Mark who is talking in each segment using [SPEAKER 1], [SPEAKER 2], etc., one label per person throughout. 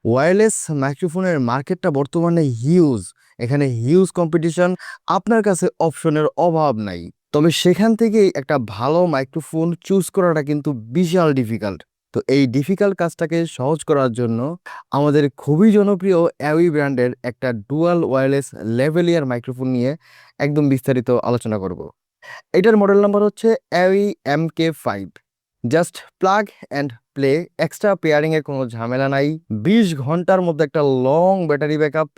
[SPEAKER 1] Wireless মাইক্রোফোনের মার্কেটটা বর্তমানে হিউজ। এখানে হিউজ কম্পিটিশন। আপনার কাছে অপশনের অভাব নাই। তবে সেখান থেকেই একটা ভালো মাইক্রোফোন চুজ করাটা কিন্তু বিশাল ডিফিকাল্ট। তো এই ডিফিকাল্ট কাজটাকে সহজ করার জন্য আমাদের খুবই জনপ্রিয় অ্যাউই ব্র্যান্ডের একটা ডুয়াল ওয়্যারলেস লেভেলিয়ার মাইক্রোফোন নিয়ে একদম বিস্তারিত আলোচনা করব। এটার মডেল নাম্বার হচ্ছে Awei MK5। Just plug and play, extra পেয়ারিংয়ের কোনো ঝামেলা নাই। 20 ঘন্টার মধ্যে একটা long battery backup,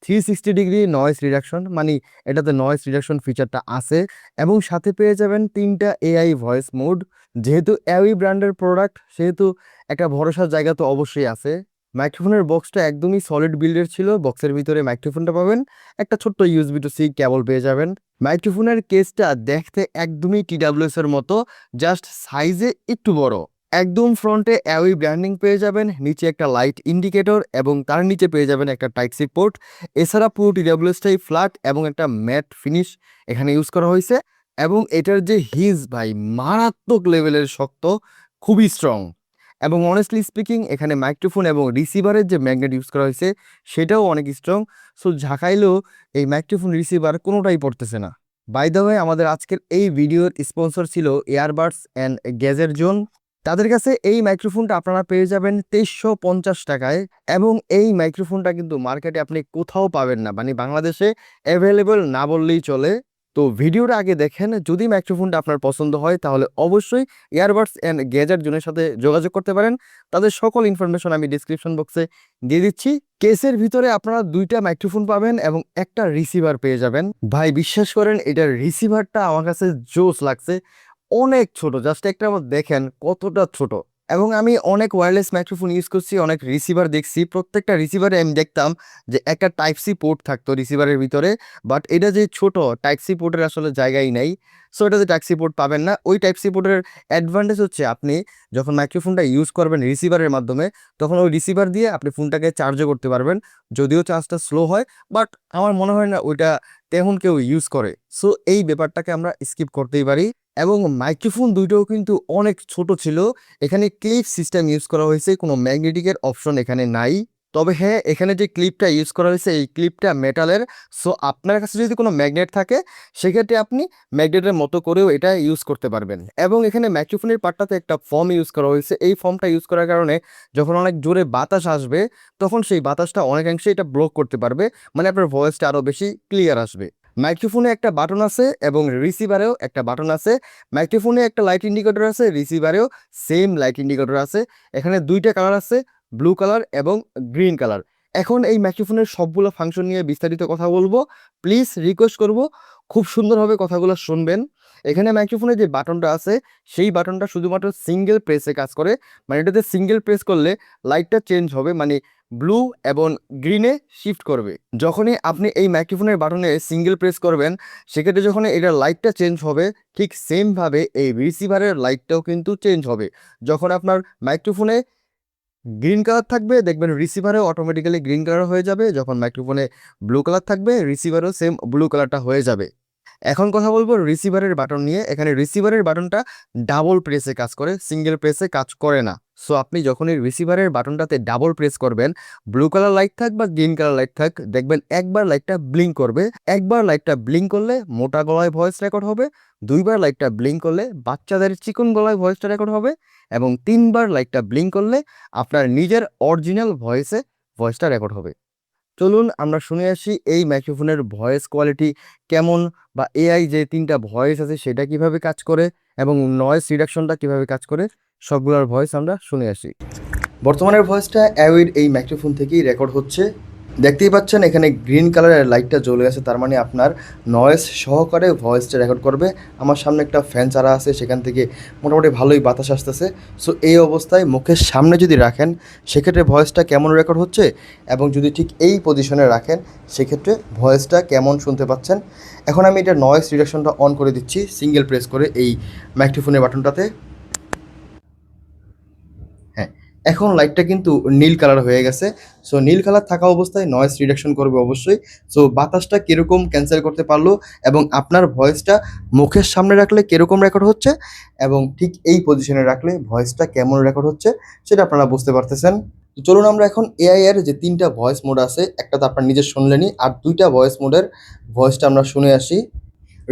[SPEAKER 1] 360 degree noise reduction, মানে এটাতে নয়েজ রিডাকশন ফিচারটা আছে। এবং সাথে পেয়ে যাবেন 3টা AI ভয়েস মোড। যেহেতু অ্যাউই ব্র্যান্ডের প্রোডাক্ট, সেহেতু একটা ভরসার জায়গা তো অবশ্যই আছে। মাইক্রোফোনের বক্সটা একদমই সলিড বিল্ডের ছিল। বক্সের ভিতরে মাইক্রোফোনটা পাবেন, একটা ছোট্ট USB to C কেবল পেয়ে যাবেন। মাইক্রোফোনের কেসটা দেখতে একদমই TWS এর মতো, জাস্ট সাইজে একটু বড়। একদম ফ্রন্টে অ্যাউই ব্র্যান্ডিং পেয়ে যাবেন, নিচে একটা লাইট ইন্ডিকেটর এবং তার নিচে পেয়ে যাবেন একটা টাইপ সি পোর্ট। এছাড়া পুরো TWSটাই ফ্ল্যাট এবং একটা ম্যাট ফিনিশ এখানে ইউজ করা হয়েছে। এবং এটার যে হিজ ভাই, মারাত্মক লেভেলের শক্ত, খুবই স্ট্রং। এবং অনেস্টলি স্পিকিং, এখানে মাইক্রোফোন এবং রিসিভারের যে ম্যাগনেট ইউজ করা হয়েছে সেটাও অনেক স্ট্রং। সো ঝাঁকাইলেও এই মাইক্রোফোন রিসিভার কোনোটাই পড়তেছে না। বাই দ্য ওয়ে, আমাদের আজকের এই ভিডিওর স্পন্সর ছিল এয়ারবাডস অ্যান্ড গ্যাজেট জোন। তাদের কাছে এই মাইক্রোফোনটা আপনারা পেয়ে যাবেন 2350 টাকায়। এবং এই মাইক্রোফোনটা কিন্তু মার্কেটে আপনি কোথাও পাবেন না, মানে বাংলাদেশে অ্যাভেলেবল না বললেই চলে। তো ভিডিওটা আগে দেখেন, যদি মাইক্রোফোনটা আপনার পছন্দ হয় তাহলে অবশ্যই এয়ারবাডস অ্যান্ড গ্যাজেট জোনের সাথে যোগাযোগ করতে পারেন। তাদের সকল ইনফরমেশন আমি ডিসক্রিপশন বক্সে দিয়ে দিচ্ছি। কেসের ভিতরে আপনারা 2টা মাইক্রোফোন পাবেন এবং একটা রিসিভার পেয়ে যাবেন। ভাই বিশ্বাস করেন, এটার রিসিভারটা আমার কাছে জোস লাগছে। অনেক ছোট, জাস্ট একটা আবার দেখেন কতটা ছোট। এবং আমি অনেক ওয়্যারলেস মাইক্রোফোন ইউজ করছি, অনেক রিসিভার দেখছি। প্রত্যেকটা রিসিভারে আমি দেখতাম যে একটা টাইপ সি পোর্ট থাকতো রিসিভারের ভিতরে। বাট এটা যে ছোট, টাইপ সি পোর্টের আসলে জায়গাই নাই। সো এটাতে টাইপ সি পোর্ট পাবেন না। ওই টাইপ সি পোর্টের অ্যাডভান্টেজ হচ্ছে, আপনি যখন মাইক্রোফোনটা ইউজ করবেন রিসিভারের মাধ্যমে, তখন ওই রিসিভার দিয়ে আপনি ফোনটাকে চার্জও করতে পারবেন। যদিও চার্জটা স্লো হয়, বাট আমার মনে হয় না ওইটা তেমন কেউ ইউজ করে। সো এই ব্যাপারটাকে আমরা স্কিপ করতেই পারি। এবং মাইক্রোফোন দুইটাও কিন্তু অনেক ছোট ছিল। এখানে ক্লিপ সিস্টেম ইউজ করা হয়েছে, কোনো ম্যাগনেটিকের অপশন এখানে নাই। তবে হ্যাঁ, এখানে যে ক্লিপটা ইউজ করা হয়েছে এই ক্লিপটা মেটালের। সো আপনার কাছে যদি কোনো ম্যাগনেট থাকে, সেক্ষেত্রে আপনি ম্যাগনেটের মতো করেও এটা ইউজ করতে পারবেন। এবং এখানে মাইক্রোফোনের পার্টটাতে একটা ফর্ম ইউজ করা হয়েছে। এই ফর্মটা ইউজ করার কারণে যখন অনেক জোরে বাতাস আসবে, তখন সেই বাতাসটা অনেকাংশে এটা ব্লক করতে পারবে, মানে আপনার ভয়েসটা আরও বেশি ক্লিয়ার আসবে। মাইক্রোফোনে একটা বাটন আছে এবং রিসিভারেও একটা বাটন আছে। মাইক্রোফোনে একটা লাইট ইন্ডিকেটর আছে, রিসিভারেও সেম লাইট ইন্ডিকেটর আছে। এখানে 2টা কালার আছে, ব্লু কালার এবং গ্রিন কালার। এখন এই মাইক্রোফোনের সবগুলো ফাংশন নিয়ে বিস্তারিত কথা বলবো। প্লিজ রিকোয়েস্ট করব, খুব সুন্দরভাবে কথাগুলো শুনবেন। এখানে মাইক্রোফোনে যে বাটনটা আছে, সেই বাটনটা শুধুমাত্র সিঙ্গেল প্রেসে কাজ করে। মানে এটাতে সিঙ্গেল প্রেস করলে লাইটটা চেঞ্জ হবে, মানে ব্লু এবং গ্রিনে শিফট করবে। যখনই আপনি এই মাইক্রোফোনের বাটনে সিঙ্গেল প্রেস করবেন, সেক্ষেত্রে যখন এটার লাইটটা চেঞ্জ হবে, ঠিক সেমভাবে এই রিসিভারের লাইটটাও কিন্তু চেঞ্জ হবে। যখন আপনার মাইক্রোফোনে গ্রিন কালার থাকবে, দেখবেন রিসিভারেও অটোমেটিক্যালি গ্রিন কালার হয়ে যাবে। যখন মাইক্রোফোনে ব্লু কালার থাকবে, রিসিভারেও সেম ব্লু কালারটা হয়ে যাবে। এখন কথা বলবো রিসিভারের বাটন নিয়ে। এখানে রিসিভারের বাটনটা ডাবল প্রেসে কাজ করে, সিঙ্গেল প্রেসে কাজ করে না। সো আপনি যখনই রিসিভারের বাটনটাতে ডাবল প্রেস করবেন, ব্লু কালার লাইট থাক বা গ্রিন কালার লাইট থাক, দেখবেন একবার লাইটটা ব্লিঙ্ক করবে। একবার লাইটটা ব্লিঙ্ক করলে মোটা গলায় ভয়েস রেকর্ড হবে, 2বার লাইটটা ব্লিঙ্ক করলে বাচ্চাদের চিকন গলায় ভয়েসটা রেকর্ড হবে, এবং 3বার লাইটটা ব্লিঙ্ক করলে আপনার নিজের অরিজিনাল ভয়েসটা রেকর্ড হবে। চলুন আমরা শুনে আসি এই মাইক্রোফোনের ভয়েস কোয়ালিটি কেমন, বা AI যে 3টা ভয়েস আছে সেটা কিভাবে কাজ করে, এবং নয়েজ রিডাকশনটা কিভাবে কাজ করে, সবগুলোর ভয়েস আমরা শুনে আসি। বর্তমানের ভয়েসটা অ্যাওয়ের এই মাইক্রোফোন থেকেই রেকর্ড হচ্ছে। দেখতেই পাচ্ছেন এখানে গ্রিন কালারের লাইটটা জ্বলে আছে, তার মানে আপনার নয়েজ সহকারে ভয়েসটা রেকর্ড করবে। আমার সামনে একটা ফ্যান চারা আছে, সেখান থেকে মোটামুটি ভালোই বাতাস আসতেছে। সো এই অবস্থায় মুখের সামনে যদি রাখেন, সেক্ষেত্রে ভয়েসটা কেমন রেকর্ড হচ্ছে, এবং যদি ঠিক এই পজিশনে রাখেন, সেক্ষেত্রে ভয়েসটা কেমন শুনতে পাচ্ছেন। এখন আমি এটা নয়েজ রিডাকশনটা অন করে দিচ্ছি সিঙ্গেল প্রেস করে এই মাইক্রোফোনের বাটনটাতে। হ্যাঁ, এখন লাইটটা কিন্তু নীল কালার হয়ে গেছে। সো নীল কালার থাকা অবস্থায় নয়েজ রিডাকশন করবে অবশ্যই। সো বাতাসটা কীরকম ক্যান্সেল করতে পারলো, এবং আপনার ভয়েসটা মুখের সামনে রাখলে কীরকম রেকর্ড হচ্ছে, এবং ঠিক এই পজিশনে রাখলে ভয়েসটা কেমন রেকর্ড হচ্ছে, সেটা আপনারা বুঝতে পারতেছেন।
[SPEAKER 2] তো চলুন আমরা এখন এআই এর যে ৩টা ভয়েস মোড আছে, একটা তো আপনার নিজে শুনলেনই, আর ২টা ভয়েস মোডের ভয়েসটা আমরা শুনে আসি।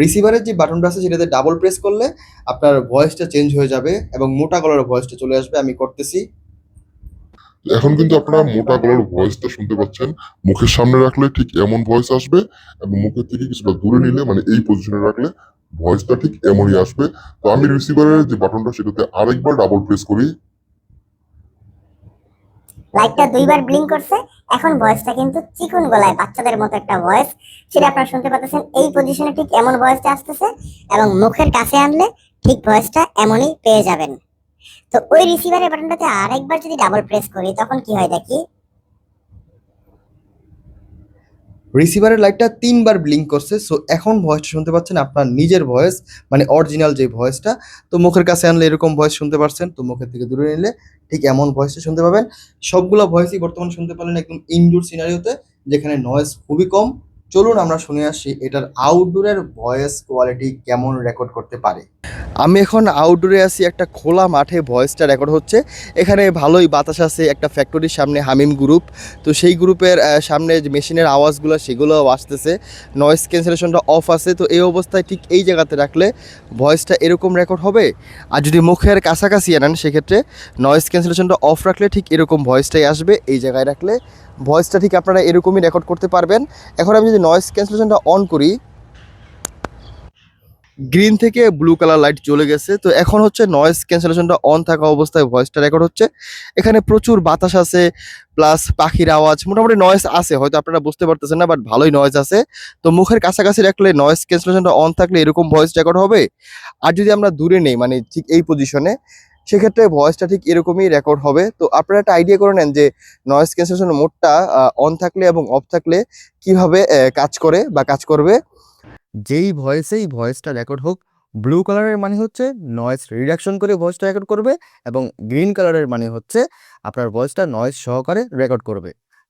[SPEAKER 2] রিসিভারের যে বাটনটা আছে সেটাতে ডাবল প্রেস করলে আপনার ভয়েসটা চেঞ্জ হয়ে যাবে এবং মোটা গলার ভয়েসটা চলে আসবে। আমি করতেছি।
[SPEAKER 3] এখন কিন্তু আপনারা মোটা গলার ভয়েসটা শুনতে পাচ্ছেন। মুখের সামনে রাখলে ঠিক এমন ভয়েস আসবে এবং মুখের থেকে কিছুটা দূরে নিলে মানে এই পজিশনে রাখলে ভয়েসটা ঠিক এমনই আসবে। তো আমি রিসিভারের যে বাটনটা সেটাতে আরেকবার ডাবল প্রেস করি।
[SPEAKER 4] লাইটটা ২ বার ব্লিঙ্ক করছে। এখন ভয়েসটা কিন্তু চিকন গলায় বাচ্চাদের মতো একটা ভয়েস, সেটা আপনারা শুনতে পাচ্ছেন। এই পজিশনে ঠিক এমন ভয়েসটা আসতেছে এবং মুখের কাছে আনলে ঠিক ভয়েসটা এমনই পেয়ে যাবেন। তো ওই রিসিভারের বাটনটাতে আরেকবার যদি ডাবল প্রেস করি তখন কি হয় দেখি।
[SPEAKER 2] রিসিভারের লাইটটা ৩ বার ব্লিঙ্ক করছে। সো এখন ভয়েসটা শুনতে পাচ্ছেন আপনার নিজের ভয়েস, মানে অরিজিনাল যে ভয়েসটা। তো মুখের কাছে আনলে এরকম ভয়েস শুনতে পারছেন, তো মুখের থেকে দূরে নিলে ঠিক এমন ভয়েসটা শুনতে পাবেন। সবগুলা ভয়েসই বর্তমানে শুনতে পারলেন একদম ইনডোর সিনারিওতে, যেখানে নয়েজ খুবই কম। চলুন আমরা শুনে আসি এটার আউটডোরের ভয়েস কোয়ালিটি কেমন রেকর্ড করতে পারে। আমি এখন আউটডোরে আছি, একটা খোলা মাঠে ভয়েসটা রেকর্ড হচ্ছে। এখানে ভালোই বাতাস আছে, একটা ফ্যাক্টরির সামনে হামিম গ্রুপ। তো সেই গ্রুপের সামনে যে মেশিনের আওয়াজগুলো সেগুলোও আসতেছে। নয়েজ ক্যান্সেলেশনটা অফ আছে। তো এই অবস্থায় ঠিক এই জায়গাতে রাখলে ভয়েসটা এরকম রেকর্ড হবে। আর যদি মুখের কাছাকাছি আনেন সেক্ষেত্রে নয়েজ ক্যান্সেলেশনটা অফ রাখলে ঠিক এরকম ভয়েসটাই আসবে। এই জায়গায় রাখলে ভয়েসটা ঠিক আপনারা এরকমই রেকর্ড করতে পারবেন। এখন আমি যদি নয়েজ ক্যান্সেলেশনটা অন করি, গ্রিন থেকে ব্লু কালার লাইট জ্বলে গেছে। তো এখন হচ্ছে নয়েজ ক্যান্সেলেশনটা অন থাকা অবস্থায় ভয়েসটা রেকর্ড হচ্ছে। এখানে প্রচুর বাতাস আছে, প্লাস পাখির আওয়াজ, মোটামুটি নয়েজ আছে, হয়তো আপনারা বুঝতে পারতেছেন না, বাট ভালোই নয়েজ আছে। তো মুখের কাছাকাছি রাখলে নয়েজ ক্যান্সেলেশনটা অন থাকলে এরকম ভয়েস রেকর্ড হবে। আর যদি আমরা দূরে নেই, মানে ঠিক এই পজিশনে, সেক্ষেত্রে ভয়েসটা ঠিক এরকমই রেকর্ড হবে। তো আপনারা একটা আইডিয়া করে নেন যে নয়েজ ক্যান্সেলেশন মোডটা অন থাকলে এবং অফ থাকলে কিভাবে কাজ করে বা কাজ করবে।
[SPEAKER 1] যেই ভয়েসেই ভয়েসটা রেকর্ড হোক, ব্লু কালারের মানে হচ্ছে নয়েজ রিডাকশন করে ভয়েসটা রেকর্ড করবে, এবং গ্রিন কালারের মানে হচ্ছে আপনার ভয়েসটা নয়েজ সহকারে রেকর্ড করবে।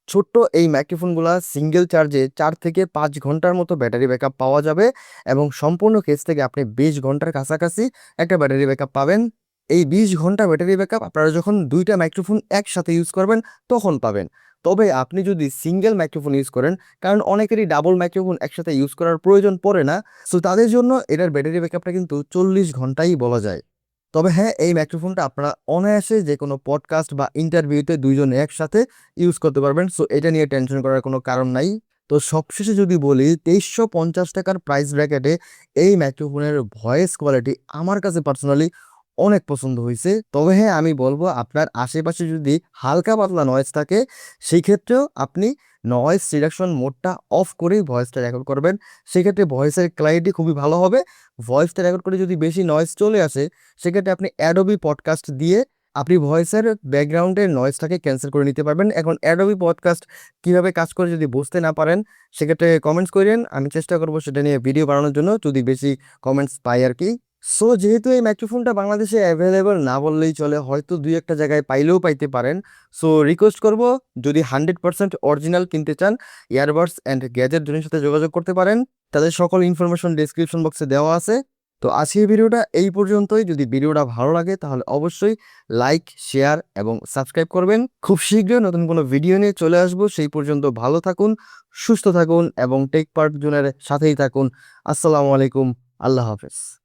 [SPEAKER 1] ছোট্ট এই মাইক্রোফোনগুলা সিঙ্গেল চার্জে ৪ থেকে ৫ ঘন্টার মতো ব্যাটারি ব্যাকআপ পাওয়া যাবে, এবং সম্পূর্ণ কেস থেকে আপনি ২০ ঘন্টার কাছাকাছি একটা ব্যাটারি ব্যাকআপ পাবেন। এই ২০ ঘন্টা ব্যাটারি ব্যাকআপ আপনারা যখন ২টা মাইক্রোফোন একসাথে ইউজ করবেন তখন পাবেন। তবে আপনি যদি সিঙ্গেল মাইক্রোফোন ইউজ করেন, কারণ অনেকেরই ডাবল মাইক্রোফোন একসাথে ইউজ করার প্রয়োজন পড়ে না, সো তাদের জন্য এটার ব্যাটারি ব্যাকআপটা কিন্তু ৪০ ঘন্টাই বলা যায়। তবে হ্যাঁ, এই মাইক্রোফোনটা আপনারা অনায়াসে যে কোনো পডকাস্ট বা ইন্টারভিউতে ২ জন একসাথে ইউজ করতে পারবেন। সো এটা নিয়ে টেনশন করার কোনো কারণ নাই। তো সবশেষে যদি বলি, ৳২৩৫০ প্রাইস ব্র্যাকেটে এই মাইক্রোফোনের ভয়েস কোয়ালিটি আমার কাছে পার্সোনালি অনেক পছন্দ হইছে। তবে হ্যাঁ, আমি বলব আপনার আশেপাশে যদি হালকা পাতলা নয়েজ থাকে, সেই ক্ষেত্রেও আপনি নয়েজ রিডাকশন মোডটা অফ করেই ভয়েসটা রেকর্ড করবেন। সেক্ষেত্রে ভয়েসের ক্লারিটি খুবই ভালো হবে। ভয়েসটা রেকর্ড করে যদি বেশি নয়েজ চলে আসে, সেক্ষেত্রে আপনি অ্যাডোবি পডকাস্ট দিয়ে আপনি ভয়েসের ব্যাকগ্রাউন্ডের নয়েজটাকে ক্যানসেল করে নিতে পারবেন। এখন অ্যাডোবি পডকাস্ট কিভাবে কাজ করে যদি বুঝতে না পারেন, সেক্ষেত্রে কমেন্টস করেন, আমি চেষ্টা করব সেটা নিয়ে ভিডিও বানানোর জন্য, যদি বেশি কমেন্টস পাই আর কি। সো যেহেতু এই মাইক্রোফোনটা বাংলাদেশে অ্যাভেলেবল না বললেই চলে, হয়তো ২-১টা জায়গায় পাইলেও পাইতে পারেন। সো রিকোয়েস্ট করব, যদি 100% অরিজিনাল কিনতে চান, ইয়ারবাডস অ্যান্ড গ্যাজেট জনের সাথে যোগাযোগ করতে পারেন। তাদের সকল ইনফরমেশন ডেসক্রিপশন বক্সে দেওয়া আছে। তো আজকের ভিডিওটা এই পর্যন্তই। যদি ভিডিওটা ভালো লাগে তাহলে অবশ্যই লাইক, শেয়ার এবং সাবস্ক্রাইব করবেন। খুব শীঘ্রই নতুন কোনো ভিডিও নিয়ে চলে আসবো। সেই পর্যন্ত ভালো থাকুন, সুস্থ থাকুন এবং টেক পার্ট জোনের সাথেই থাকুন। আসসালামু আলাইকুম, আল্লাহ হাফেজ।